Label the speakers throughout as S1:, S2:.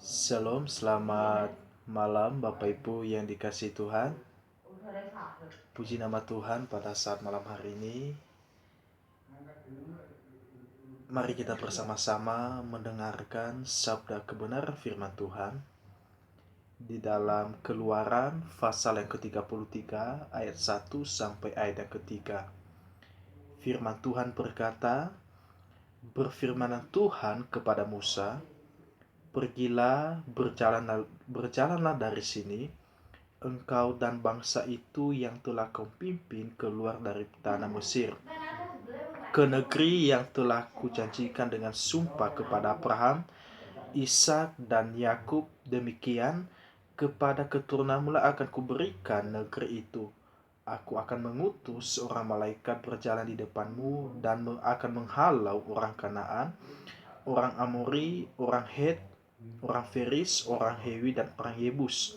S1: Shalom, selamat malam Bapak Ibu yang dikasihi Tuhan. Puji nama Tuhan pada saat malam hari ini. Mari kita bersama-sama mendengarkan sabda kebenaran firman Tuhan di dalam Keluaran pasal yang ke-33 ayat 1 sampai ayat yang ketiga. Firman Tuhan berkata, "Berfirmanlah Tuhan kepada Musa, pergilah, berjalanlah dari sini, engkau dan bangsa itu yang telah kau pimpin keluar dari tanah Mesir, ke negeri yang telah kujanjikan dengan sumpah kepada Abraham, Ishak dan Yakub. Demikian kepada keturunanmu akan kuberikan negeri itu. Aku akan mengutus seorang malaikat berjalan di depanmu dan akan menghalau orang Kanaan, orang Amori, orang Het, orang Feris, orang Hewi, dan orang Yebus,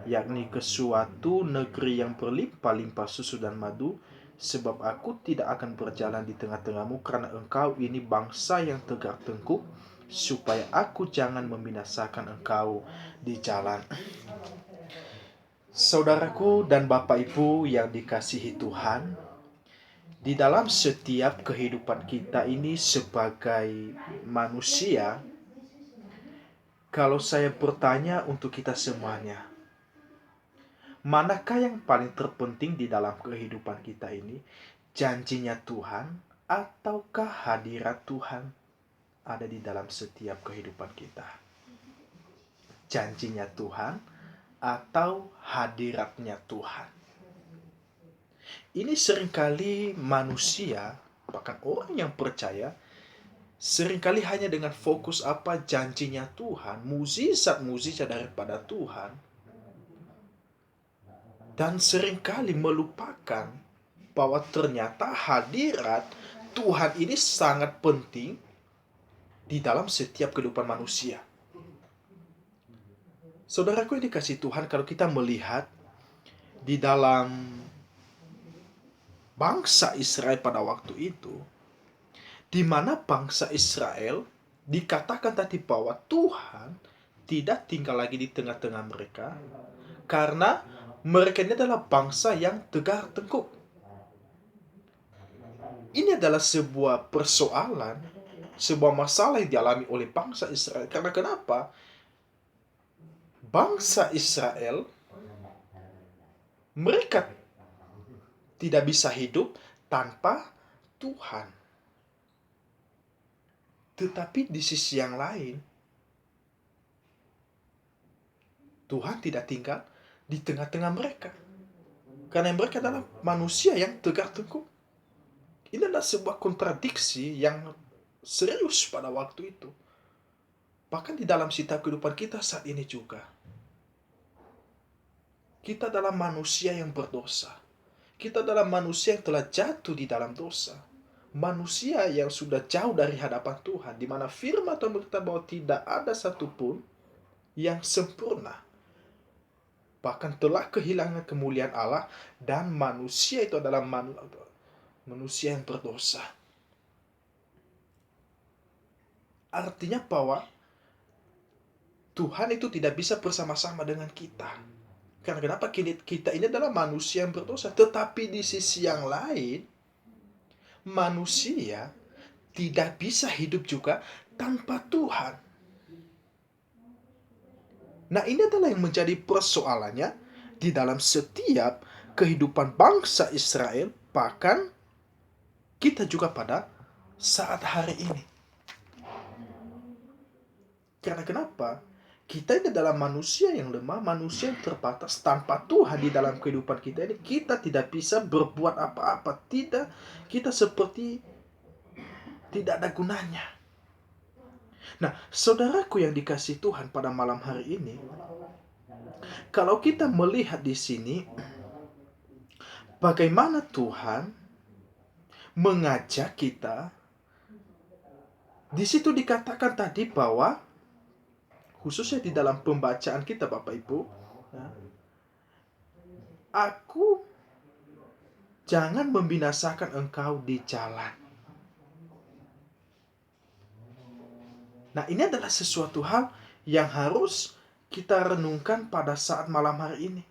S1: yakni ke suatu negeri yang berlimpah-limpah susu dan madu, sebab aku tidak akan berjalan di tengah-tengahmu karena engkau ini bangsa yang tegak tengkuk, supaya aku jangan membinasakan engkau di jalan." Saudaraku dan Bapak Ibu yang dikasihi Tuhan, di dalam setiap kehidupan kita ini sebagai manusia, kalau saya bertanya untuk kita semuanya, manakah yang paling terpenting di dalam kehidupan kita ini? Janjinya Tuhan ataukah hadirat Tuhan ada di dalam setiap kehidupan kita? Janjinya Tuhan atau hadiratnya Tuhan? Ini seringkali manusia, bahkan orang yang percaya, seringkali hanya dengan fokus apa janjinya Tuhan, mukjizat-mukjizat daripada Tuhan, dan seringkali melupakan bahwa ternyata hadirat Tuhan ini sangat penting di dalam setiap kehidupan manusia. Saudaraku yang dikasihi Tuhan, kalau kita melihat di dalam bangsa Israel pada waktu itu, di mana bangsa Israel dikatakan tadi bahwa Tuhan tidak tinggal lagi di tengah-tengah mereka, karena mereka ini adalah bangsa yang tegar tengkuk. Ini adalah sebuah persoalan, sebuah masalah yang dialami oleh bangsa Israel. Karena kenapa? Bangsa Israel, mereka tidak bisa hidup tanpa Tuhan. Tetapi di sisi yang lain, Tuhan tidak tinggal di tengah-tengah mereka, karena mereka adalah manusia yang tegar tengkuk. Ini adalah sebuah kontradiksi yang serius pada waktu itu. Bahkan di dalam setiap kehidupan kita saat ini juga. Kita adalah manusia yang berdosa. Kita adalah manusia yang telah jatuh di dalam dosa. Manusia yang sudah jauh dari hadapan Tuhan, di mana firman Tuhan berkata bahwa tidak ada satupun yang sempurna. Bahkan telah kehilangan kemuliaan Allah, dan manusia itu adalah manusia yang berdosa. Artinya bahwa Tuhan itu tidak bisa bersama-sama dengan kita. Karena kenapa? Kita ini adalah manusia yang berdosa. Tetapi di sisi yang lain, manusia tidak bisa hidup juga tanpa Tuhan. Nah, ini adalah yang menjadi persoalannya di dalam setiap kehidupan bangsa Israel, bahkan kita juga pada saat hari ini. Karena kenapa? Kita ini adalah manusia yang lemah, manusia yang terbatas. Tanpa Tuhan di dalam kehidupan kita ini, kita tidak bisa berbuat apa-apa. Kita seperti tidak ada gunanya. Nah, saudaraku yang dikasihi Tuhan pada malam hari ini, kalau kita melihat di sini, bagaimana Tuhan mengajak kita, di situ dikatakan tadi bahwa, khususnya di dalam pembacaan kita Bapak Ibu, aku jangan membinasakan engkau di jalan. Nah, ini adalah sesuatu hal yang harus kita renungkan pada saat malam hari ini.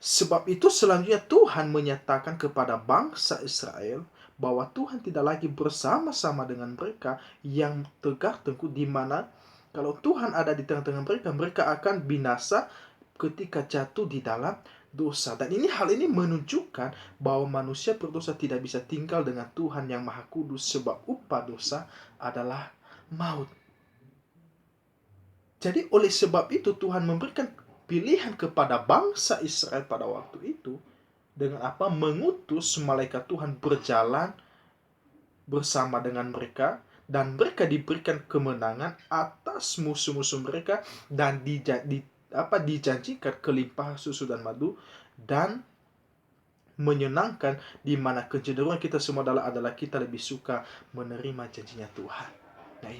S1: Sebab itu selanjutnya Tuhan menyatakan kepada bangsa Israel bahwa Tuhan tidak lagi bersama-sama dengan mereka yang tegar tengkuk, di mana kalau Tuhan ada di tengah-tengah mereka, mereka akan binasa ketika jatuh di dalam dosa. Dan hal ini menunjukkan bahwa manusia berdosa tidak bisa tinggal dengan Tuhan yang Maha Kudus, sebab upah dosa adalah maut. Jadi oleh sebab itu Tuhan memberikan pilihan kepada bangsa Israel pada waktu itu dengan apa? Mengutus malaikat Tuhan berjalan bersama dengan mereka, dan mereka diberikan kemenangan atas musuh-musuh mereka, dan dijanjikan kelimpahan susu dan madu dan menyenangkan, di mana kecenderungan kita semua adalah kita lebih suka menerima janjinya Tuhan. Nah,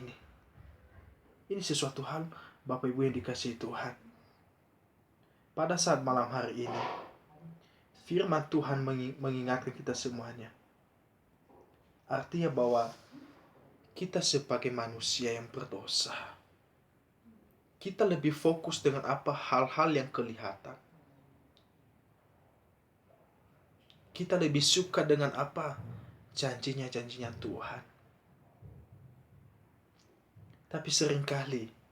S1: ini sesuatu hal Bapak Ibu yang dikasihi Tuhan. Pada saat malam hari ini, firman Tuhan mengingatkan kita semuanya. Artinya bahwa kita sebagai manusia yang berdosa, kita lebih fokus dengan apa? Hal-hal yang kelihatan. Kita lebih suka dengan apa? Janjinya Tuhan. Tapi seringkali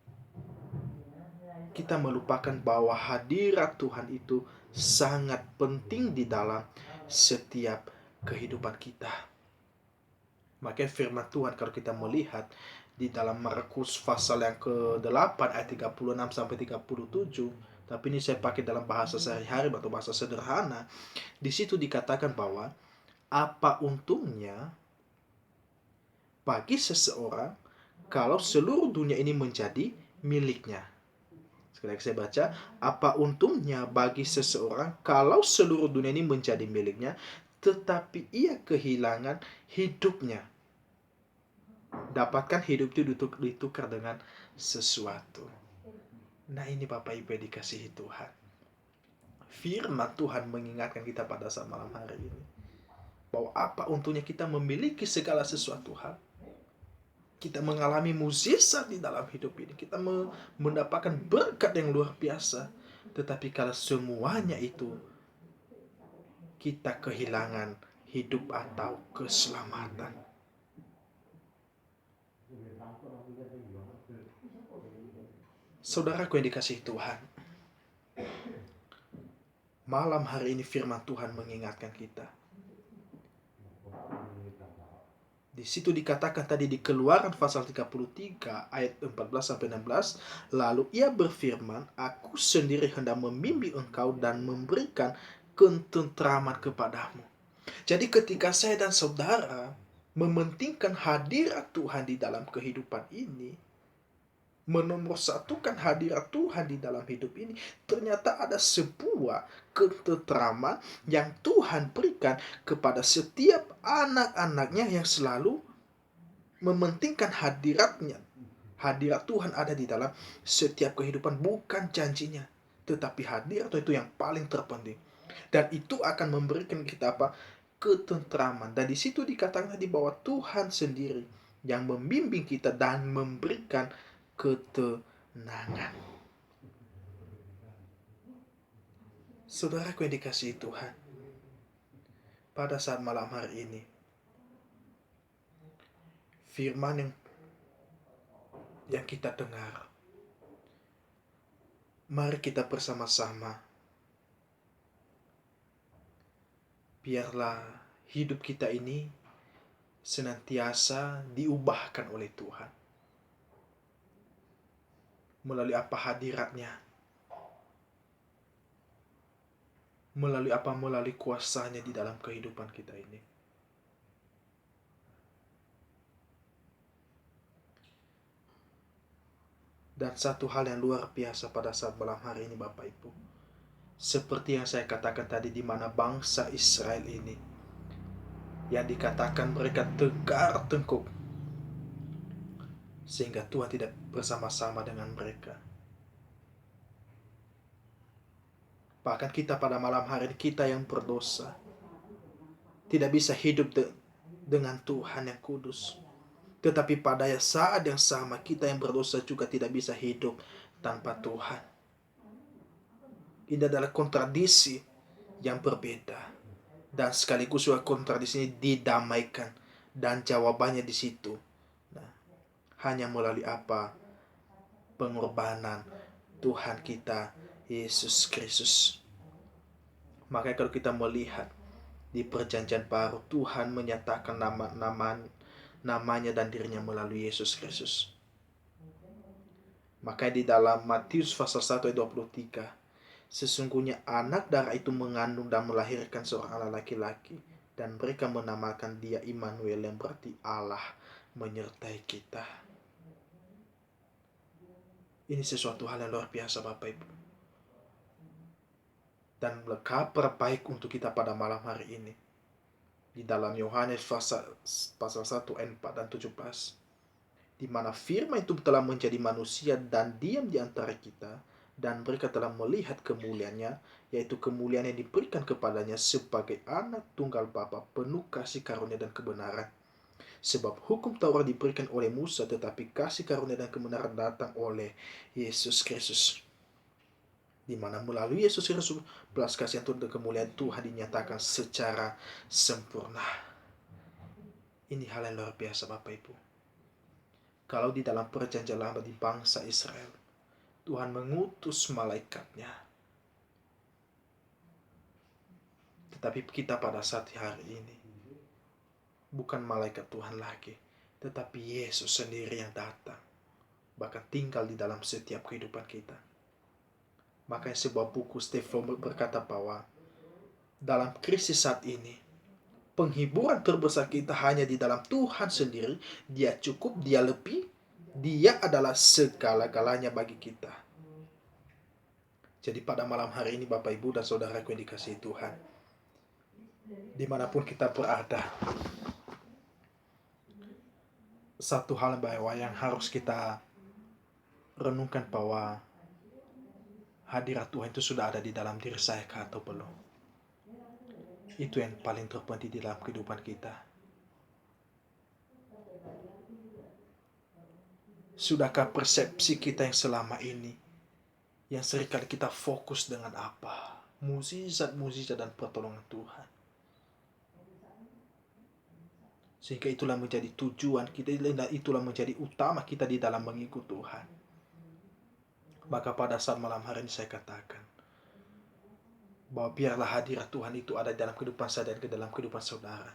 S1: kita melupakan bahwa hadirat Tuhan itu sangat penting di dalam setiap kehidupan kita. Makanya firman Tuhan kalau kita melihat di dalam Markus pasal yang ke-8 ayat 36 sampai 37, tapi ini saya pakai dalam bahasa sehari-hari atau bahasa sederhana. Di situ dikatakan bahwa apa untungnya bagi seseorang kalau seluruh dunia ini menjadi miliknya. Sekali lagi saya baca, apa untungnya bagi seseorang kalau seluruh dunia ini menjadi miliknya, tetapi ia kehilangan hidupnya. Dapatkan hidup itu ditukar dengan sesuatu. Nah, ini Bapak Ibu dikasihi Tuhan. Firman Tuhan mengingatkan kita pada saat malam hari ini bahwa apa untungnya kita memiliki segala sesuatu hal, kita mengalami mukjizat di dalam hidup ini, kita mendapatkan berkat yang luar biasa, tetapi kalau semuanya itu kita kehilangan hidup atau keselamatan. Saudaraku yang dikasihi Tuhan, malam hari ini firman Tuhan mengingatkan kita. Di situ dikatakan tadi di Keluaran pasal 33 ayat 14-16, lalu ia berfirman, aku sendiri hendak membimbing engkau dan memberikan ketentraman kepadamu. Jadi ketika saya dan saudara mementingkan hadirat Tuhan di dalam kehidupan ini, menomorsatukan hadirat Tuhan di dalam hidup ini, ternyata ada sebuah ketentraman yang Tuhan berikan kepada setiap anak-anaknya yang selalu mementingkan hadiratnya. Hadirat Tuhan ada di dalam setiap kehidupan, bukan janjinya, tetapi hadirat itu yang paling terpenting. Dan itu akan memberikan kita apa? Ketentraman. Dan di situ dikatakan tadi bahwa Tuhan sendiri yang membimbing kita dan memberikan ketenangan. Saudaraku yang dikasihi Tuhan, pada saat malam hari ini, firman yang kita dengar, mari kita bersama-sama, biarlah hidup kita ini senantiasa diubahkan oleh Tuhan. Melalui apa? Hadiratnya. Melalui apa? Melalui kuasanya di dalam kehidupan kita ini. Dan satu hal yang luar biasa pada saat malam hari ini Bapak Ibu, seperti yang saya katakan tadi, di mana bangsa Israel ini yang dikatakan mereka tegar tengkuk sehingga Tuhan tidak bersama-sama dengan mereka. Bahkan kita pada malam hari ini, kita yang berdosa tidak bisa hidup dengan Tuhan yang kudus. Tetapi pada saat yang sama, kita yang berdosa juga tidak bisa hidup tanpa Tuhan. Ini adalah kontradiksi yang berbeda. Dan sekaligus juga kontradiksi ini didamaikan. Dan jawabannya di situ. Nah, hanya melalui apa? Pengorbanan Tuhan kita, Yesus Kristus. Maka kalau kita melihat di perjanjian baru, Tuhan menyatakan namanya dan dirinya melalui Yesus Kristus. Maka di dalam Matius pasal 1 ayat 23, sesungguhnya anak darah itu mengandung dan melahirkan seorang anak laki-laki, dan mereka menamakan dia Immanuel, yang berarti Allah menyertai kita. Ini sesuatu hal yang luar biasa Bapak Ibu. Dan kabar baik untuk kita pada malam hari ini. Di dalam Yohanes pasal 1 ayat 4 dan 17. Di mana firman itu telah menjadi manusia dan diam di antara kita, dan mereka telah melihat kemuliaannya, yaitu kemuliaan yang diberikan kepadanya sebagai anak tunggal Bapa, penuh kasih karunia dan kebenaran. Sebab hukum Taurat diberikan oleh Musa, tetapi kasih karunia dan kebenaran datang oleh Yesus Kristus. Di mana melalui Yesus Kristus belas kasihan Tuhan dan kemuliaan Tuhan dinyatakan secara sempurna. Ini hal yang luar biasa Bapak Ibu. Kalau di dalam perjanjian lama di bangsa Israel, Tuhan mengutus malaikatnya. Tetapi kita pada saat hari ini, bukan malaikat Tuhan lagi, tetapi Yesus sendiri yang datang, bahkan tinggal di dalam setiap kehidupan kita. Makanya sebuah buku Stefan berkata bahwa dalam krisis saat ini, penghiburan terbesar kita hanya di dalam Tuhan sendiri. Dia cukup, dia lebih, dia adalah segala-galanya bagi kita. Jadi pada malam hari ini Bapak Ibu dan Saudaraku yang dikasihi Tuhan, dimanapun kita berada, satu hal bahwa yang harus kita renungkan bahwa hadirat Tuhan itu sudah ada di dalam diri saya atau belum. Itu yang paling terpenting di dalam kehidupan kita. Sudahkah persepsi kita yang selama ini, yang seringkali kita fokus dengan apa? Mukjizat dan pertolongan Tuhan. Sehingga itulah menjadi tujuan kita, itulah menjadi utama kita di dalam mengikut Tuhan. Maka pada saat malam hari ini saya katakan, bahwa biarlah hadirat Tuhan itu ada dalam kehidupan saya dan ke dalam kehidupan saudara.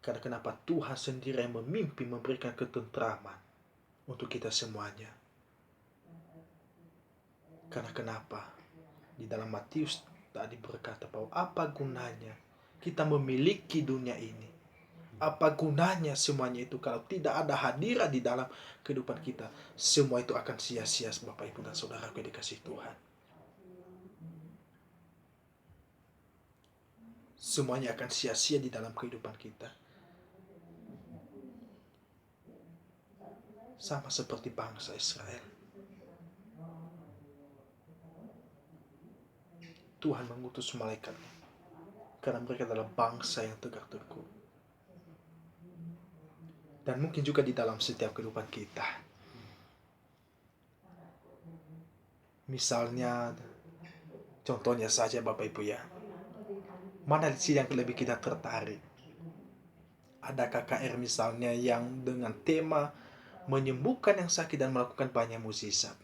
S1: Karena kenapa? Tuhan sendiri yang memimpin, memberikan ketentraman untuk kita semuanya. Karena kenapa? Di dalam Matius tadi berkata bahwa apa gunanya kita memiliki dunia ini? Apa gunanya semuanya itu kalau tidak ada hadirat di dalam kehidupan kita? Semua itu akan sia-sia Bapak Ibu dan Saudara yang dikasihi Tuhan. Semuanya akan sia-sia di dalam kehidupan kita. Sama seperti bangsa Israel. Tuhan mengutus malaikatnya karena mereka adalah bangsa yang tegak tengkuk. Dan mungkin juga di dalam setiap kehidupan kita. Misalnya, contohnya saja Bapak Ibu ya, mana sih yang lebih kita tertarik? Ada KKR misalnya yang dengan tema menyembuhkan yang sakit dan melakukan banyak mukjizat.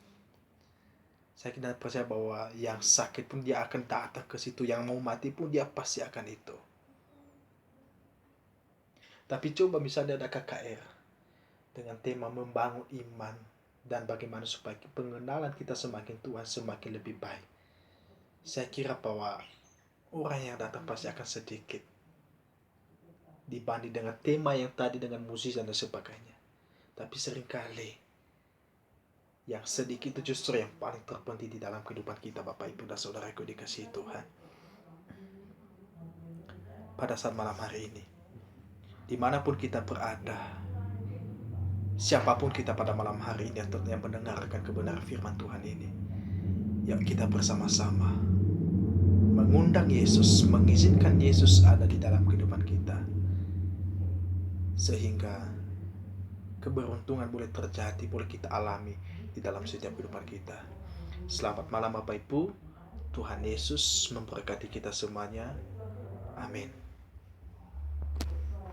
S1: Saya tidak percaya bahwa yang sakit pun dia akan datang ke situ, yang mau mati pun dia pasti akan itu. Tapi coba misalnya ada KKR dengan tema membangun iman dan bagaimana supaya pengenalan kita semakin Tuhan semakin lebih baik. Saya kira bahwa orang yang datang pasti akan sedikit dibanding dengan tema yang tadi dengan mukjizat dan sebagainya. Tapi seringkali yang sedikit itu justru yang paling terpenting di dalam kehidupan kita Bapak Ibu dan Saudaraku dikasihi Tuhan. Pada saat malam hari ini, dimanapun kita berada, siapapun kita pada malam hari ini yang mendengarkan kebenaran firman Tuhan ini, yuk kita bersama-sama mengundang Yesus, mengizinkan Yesus ada di dalam kehidupan kita, sehingga keberuntungan boleh terjadi, boleh kita alami di dalam setiap kehidupan kita. Selamat malam Bapak Ibu. Tuhan Yesus memberkati kita semuanya. Amin.